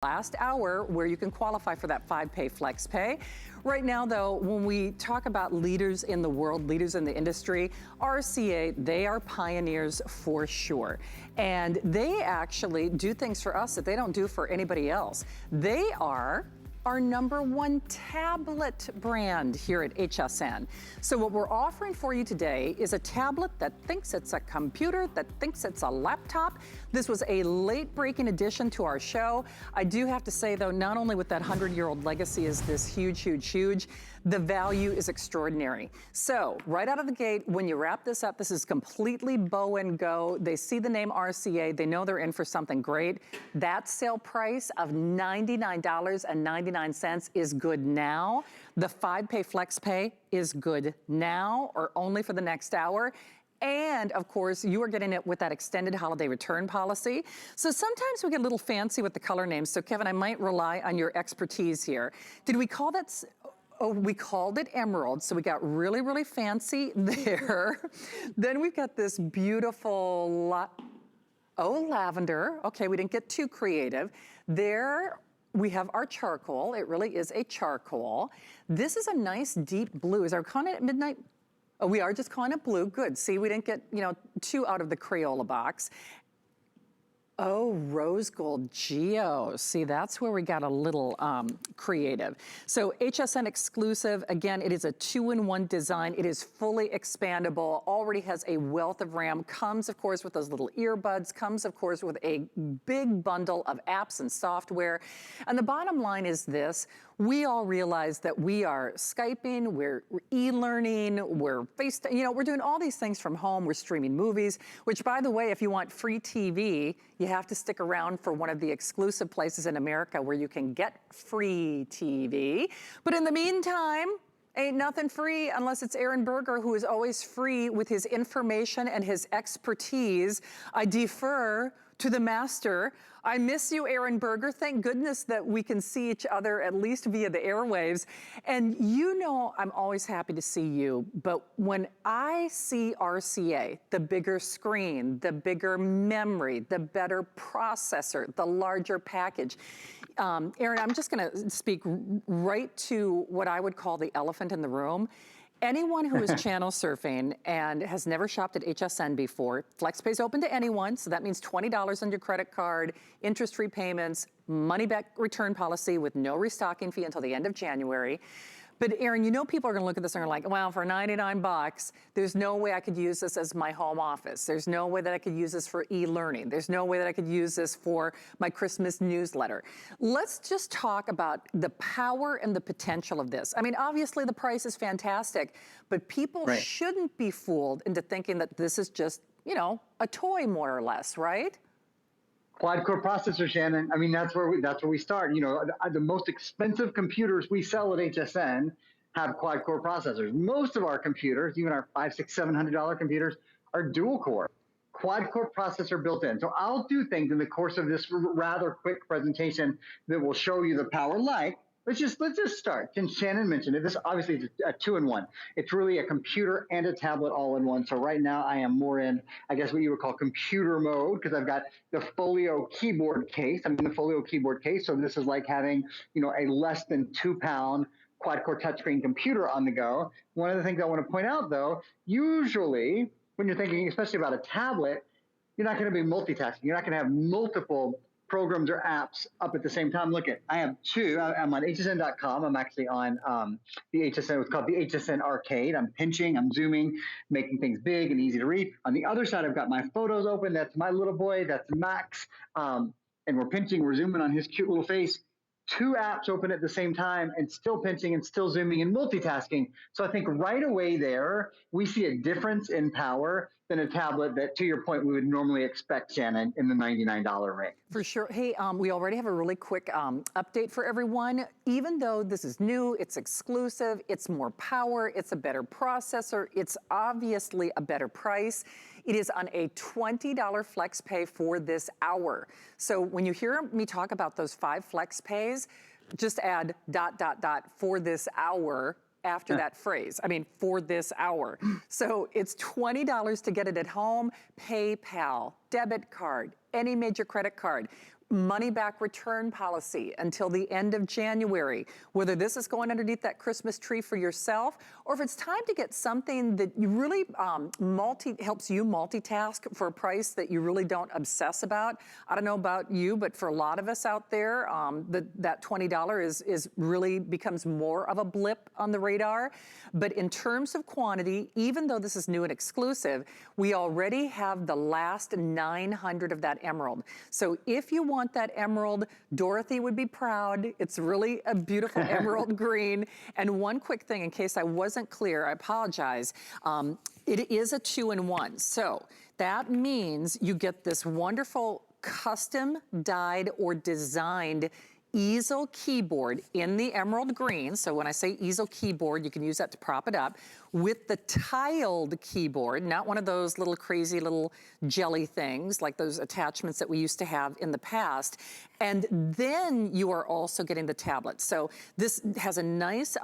last hour where you can qualify for that 5-pay flex pay. Right now though, when we talk about leaders in the world, leaders in the industry, RCA, they are pioneers for sure. And they actually do things for us that they don't do for anybody else. They are our #1 tablet brand here at HSN. So what we're offering for you today is a tablet that thinks it's a computer, that thinks it's a laptop. This was a late breaking addition to our show. I do have to say though, not only with that 100-year-old legacy is this huge, huge, huge, the value is extraordinary. So right out of the gate, when you wrap this up, this is completely bow and go. They see the name RCA, they know they're in for something great. That sale price of $99.99 is good now. The 5-pay flex pay is good now or only for the next hour. And of course, you are getting it with that extended holiday return policy. So sometimes we get a little fancy with the color names. So Kevin, I might rely on your expertise here. Did we call that? Oh, we called it emerald, so we got really, really fancy there. Then we've got this beautiful, lavender. Okay, we didn't get too creative. There we have our charcoal. It really is a charcoal. This is a nice deep blue. Is our calling it midnight? Oh, we are just calling it blue. Good. See, we didn't get, too out of the Crayola box. Oh, rose gold geo. See, that's where we got a little creative. So HSN exclusive, again, it is a 2-in-1 design. It is fully expandable, already has a wealth of RAM, comes of course with those little earbuds, comes of course with a big bundle of apps and software. And the bottom line is this, we all realize that we are Skyping, we're e-learning, we're we're doing all these things from home, we're streaming movies, which by the way, if you want free TV, you have to stick around for one of the exclusive places in America where you can get free TV. But in the meantime, ain't nothing free unless it's Aaron Berger, who is always free with his information and his expertise. I defer to the master. I miss you, Aaron Berger. Thank goodness that we can see each other at least via the airwaves. And I'm always happy to see you, but when I see RCA, the bigger screen, the bigger memory, the better processor, the larger package, Aaron, I'm just gonna speak right to what I would call the elephant in the room. Anyone who is channel surfing and has never shopped at HSN before, FlexPay is open to anyone, so that means $20 on your credit card, interest-free payments, money-back return policy with no restocking fee until the end of January. But Aaron, people are gonna look at this and are like, well, for 99 bucks, there's no way I could use this as my home office. There's no way that I could use this for e-learning. There's no way that I could use this for my Christmas newsletter. Let's just talk about the power and the potential of this. I mean, obviously the price is fantastic, but people shouldn't be fooled into thinking that this is just, a toy more or less, right? Quad-core processor, Shannon. I mean, that's where we start. The most expensive computers we sell at HSN have quad-core processors. Most of our computers, even our $500, $600, $700 computers, are dual-core. Quad-core processor built in. So I'll do things in the course of this rather quick presentation that will show you the power. Let's just start. Since Shannon mentioned it, this obviously is a 2-in-1. It's really a computer and a tablet all in one. So right now I am more in, I guess what you would call computer mode, because I've got the folio keyboard case. I'm in the folio keyboard case. So this is like having, a less than 2-pound quad-core touchscreen computer on the go. One of the things I want to point out though, usually when you're thinking, especially about a tablet, you're not going to be multitasking. You're not going to have multiple programs or apps up at the same time. Look I have two. I'm on hsn.com. I'm actually on the HSN, what's called the HSN Arcade. I'm pinching, I'm zooming, making things big and easy to read. On the other side, I've got my photos open. That's my little boy, that's Max. And we're pinching, we're zooming on his cute little face. 2 apps open at the same time and still pinching and still zooming and multitasking. So I think right away there, we see a difference in power than a tablet that, to your point, we would normally expect, Shannon, in the $99 range. For sure. Hey, we already have a really quick update for everyone. Even though this is new, it's exclusive, it's more power, it's a better processor, it's obviously a better price. It is on a $20 flex pay for this hour. So when you hear me talk about those 5 flex pays, just add ... for this hour after that phrase. I mean, for this hour. So it's $20 to get it at home, PayPal, debit card, any major credit card. money back return policy until the end of January. Whether this is going underneath that Christmas tree for yourself, or if it's time to get something that you really helps you multitask for a price that you really don't obsess about. I don't know about you, but for a lot of us out there, that $20 is really becomes more of a blip on the radar. But in terms of quantity, even though this is new and exclusive, we already have the last 900 of that emerald. So if you want that emerald, Dorothy would be proud. It's really a beautiful emerald green. And one quick thing, in case I wasn't clear, I apologize. It is a 2-in-1. So that means you get this wonderful custom dyed or designed easel keyboard in the emerald green. So when I say easel keyboard, you can use that to prop it up with the tiled keyboard, not one of those little crazy little jelly things like those attachments that we used to have in the past. And then you are also getting the tablet. So this has a nice,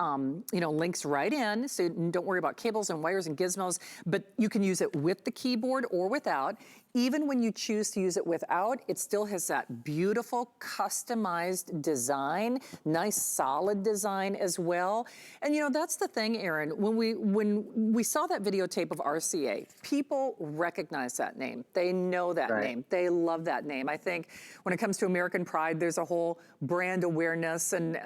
links right in. So don't worry about cables and wires and gizmos, but you can use it with the keyboard or without. Even when you choose to use it without, it still has that beautiful customized design, nice solid design as well. And that's the thing, Aaron, when we saw that videotape of RCA, people recognize that name. They know that name. They love that name. I think when it comes to American Pride, there's a whole brand awareness and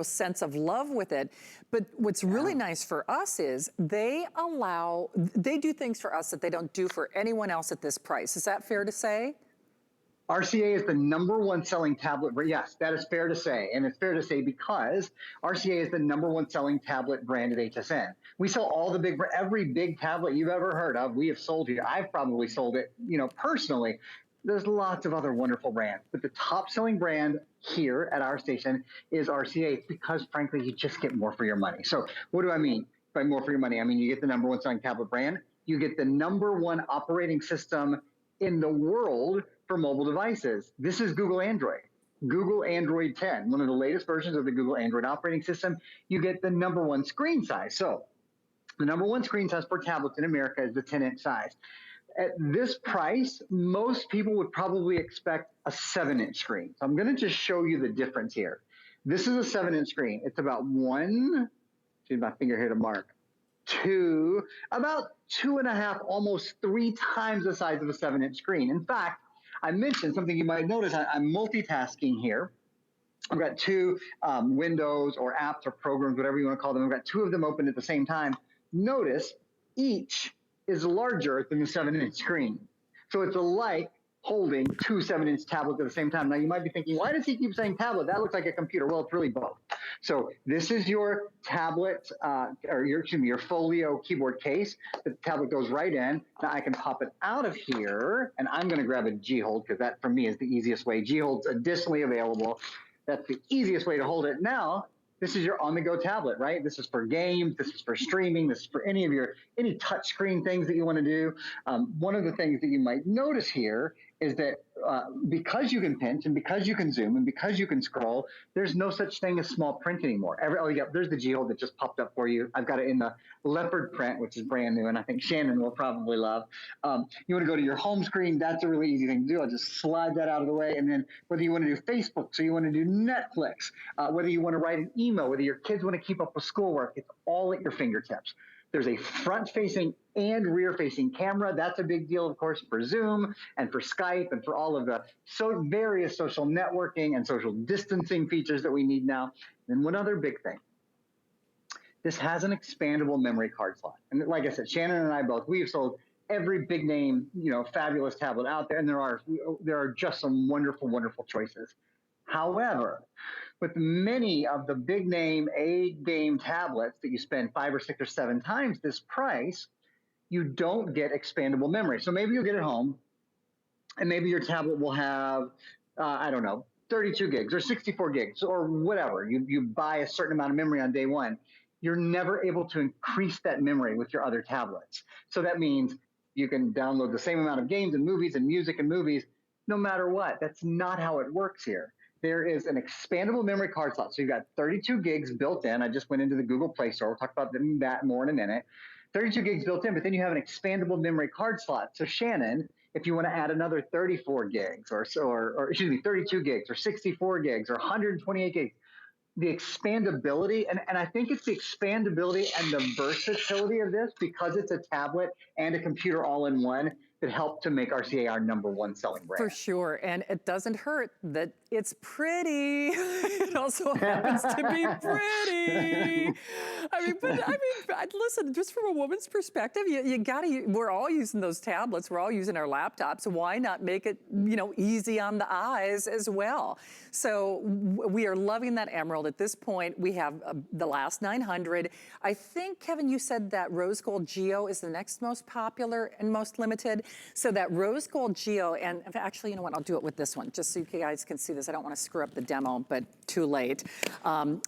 sense of love with it. But what's really nice for us is they do things for us that they don't do for anyone else at this price. Is that fair to say? RCA is the #1 selling tablet. Yes, that is fair to say. And it's fair to say because RCA is the #1 selling tablet brand at HSN. We sell every big tablet you've ever heard of, we have sold here. I've probably sold it, personally. There's lots of other wonderful brands, but the top selling brand here at our station is RCA because frankly, you just get more for your money. So what do I mean by more for your money? I mean, you get the #1 selling tablet brand, you get the #1 operating system in the world for mobile devices. This is Google Android 10, one of the latest versions of the Google Android operating system. You get the #1 screen size. So the #1 screen size for tablets in America is the 10-inch size. At this price, most people would probably expect a 7-inch screen. So I'm going to just show you the difference here. This is a 7-inch screen. It's about use my finger here to mark, about 2.5, almost 3 times the size of a 7-inch screen. In fact, I mentioned something you might notice. I'm multitasking here. I've got 2 windows or apps or programs, whatever you want to call them. I've got 2 of them open at the same time. Notice each is larger than the 7-inch screen. So it's like holding 2 7-inch tablets at the same time. Now you might be thinking, why does he keep saying tablet? That looks like a computer. Well, it's really both. So this is your tablet, your folio keyboard case. The tablet goes right in. Now I can pop it out of here, and I'm going to grab a G-hold because that for me is the easiest way. G-hold's additionally available. That's the easiest way to hold it. Now, this is your on-the-go tablet, right? This is for games. This is for streaming. This is for any touch screen things that you want to do. One of the things that you might notice here is that because you can pinch and because you can zoom and because you can scroll, there's no such thing as small print anymore. There's the G-hold that just popped up for you. I've got it in the leopard print, which is brand new, and I think Shannon will probably love. You want to go to your home screen, that's a really easy thing to do. I'll just slide that out of the way, and then whether you want to do Facebook, so you want to do Netflix, whether you want to write an email, whether your kids want to keep up with schoolwork, it's all at your fingertips. There's a front-facing and rear-facing camera. That's a big deal, of course, for Zoom and for Skype and for all of the various social networking and social distancing features that we need now. And one other big thing. This has an expandable memory card slot. And like I said, Shannon and I both, we have sold every big name, fabulous tablet out there, and there are just some wonderful, wonderful choices. However, with many of the big name A-game tablets that you spend 5 or 6 or 7 times this price, you don't get expandable memory. So maybe you'll get it home, and maybe your tablet will have, 32 gigs or 64 gigs or whatever. You buy a certain amount of memory on day one. You're never able to increase that memory with your other tablets. So that means you can download the same amount of games and movies and music and movies no matter what. That's not how it works here. There is an expandable memory card slot. So you've got 32 gigs built in. I just went into the Google Play Store. We'll talk about that more in a minute. 32 gigs built in, but then you have an expandable memory card slot. So Shannon, If you want to add another 34 gigs or excuse me, 32 gigs or 64 gigs or 128 gigs, the expandability, and I think it's the expandability and the versatility of this, because it's a tablet and a computer all in one, that helped to make RCA our #1 selling brand. For sure, and it doesn't hurt that it's pretty. It also happens to be pretty. Listen, just from a woman's perspective, you gotta, we're all using those tablets, we're all using our laptops, why not make it, easy on the eyes as well? So we are loving that emerald. At this point, we have the last 900. I think, Kevin, you said that rose gold Geo is the next most popular and most limited. So that rose gold Geo, and actually, you know what, I'll do it with this one, just so you guys can see this. I don't want to screw up the demo, but too late.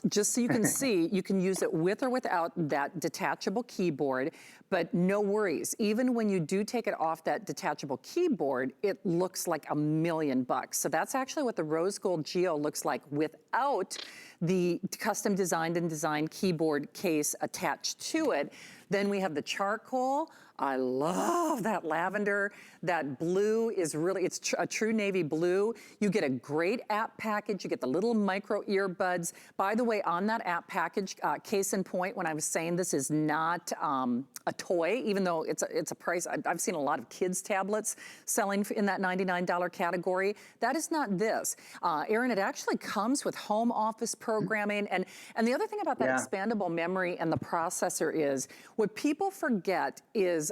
Just so you can see, you can use it with or without that detachable keyboard, but no worries. Even when you do take it off that detachable keyboard, it looks like $1,000,000. So that's actually what the rose gold Geo looks like without the custom designed keyboard case attached to it. Then we have the charcoal. I love that lavender. That blue is really, it's a true navy blue. You get a great app package. You get the little micro earbuds. By the way, on that app package, case in point, when I was saying this is not a toy, even though it's a price, I've seen a lot of kids' tablets selling in that $99 category. That is not this. Aaron, it actually comes with home office programming. And the other thing about that expandable memory and the processor is, what people forget is,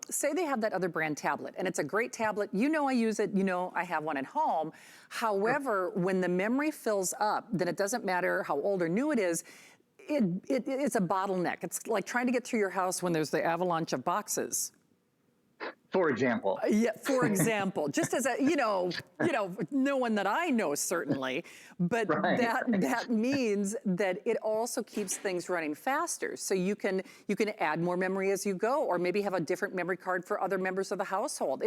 say they have that other brand tablet, and it's a great tablet. I use it. I have one at home. However, when the memory fills up, then it doesn't matter how old or new it is. It's a bottleneck. It's like trying to get through your house when there's the avalanche of boxes. For example. Yeah, for example, just as a, no one that I know certainly, but that means that it also keeps things running faster. So you can add more memory as you go, or maybe have a different memory card for other members of the household.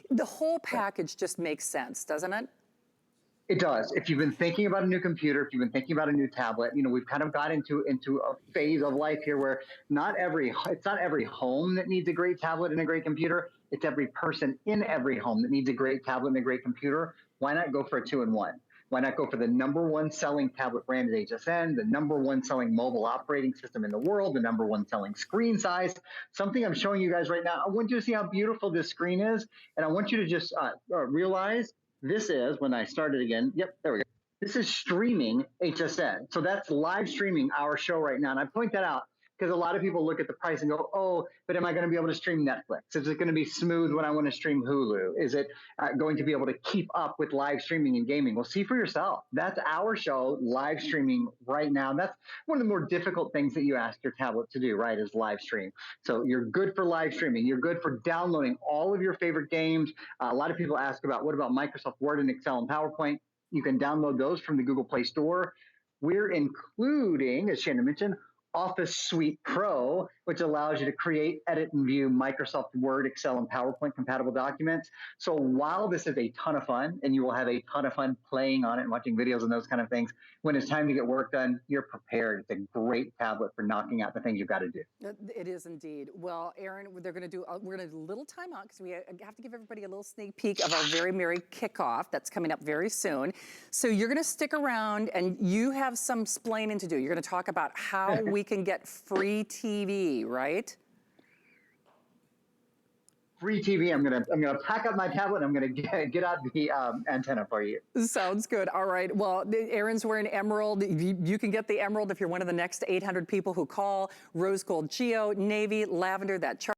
The whole package just makes sense, doesn't it? It does. If you've been thinking about a new computer, if you've been thinking about a new tablet, we've kind of got into a phase of life here where it's not every home that needs a great tablet and a great computer. It's every person in every home that needs a great tablet and a great computer. Why not go for a 2-in-1? Why not go for the #1 selling tablet brand at HSN, the #1 selling mobile operating system in the world, the #1 selling screen size? Something I'm showing you guys right now. I want you to see how beautiful this screen is, and I want you to just realize this is, when I start it again, yep, there we go. This is streaming HSN. So that's live streaming our show right now. And I point that out because a lot of people look at the price and go, oh, but am I going to be able to stream Netflix? Is it going to be smooth when I want to stream Hulu? Is it going to be able to keep up with live streaming and gaming? Well, see for yourself. That's our show live streaming right now. That's one of the more difficult things that you ask your tablet to do, right, is live stream. So you're good for live streaming. You're good for downloading all of your favorite games. A lot of people ask about, what about Microsoft Word and Excel and PowerPoint? You can download those from the Google Play Store. We're including, as Shannon mentioned, OfficeSuite Pro, which allows you to create, edit, and view Microsoft Word, Excel, and PowerPoint compatible documents. So while this is a ton of fun, and you will have a ton of fun playing on it and watching videos and those kind of things, when it's time to get work done, you're prepared. It's a great tablet for knocking out the things you've got to do. It is indeed. Well, Aaron, we're going to do a little time out because we have to give everybody a little sneak peek of our very merry kickoff that's coming up very soon. So you're going to stick around, and you have some splaining to do. You're going to talk about how we can get free TV, right? Free TV. I'm gonna pack up my tablet. And I'm gonna get out the antenna for you. Sounds good. All right. Well, Aaron's wearing emerald. You can get the emerald if you're one of the next 800 people who call. Rose gold Geo, navy, lavender, that chart.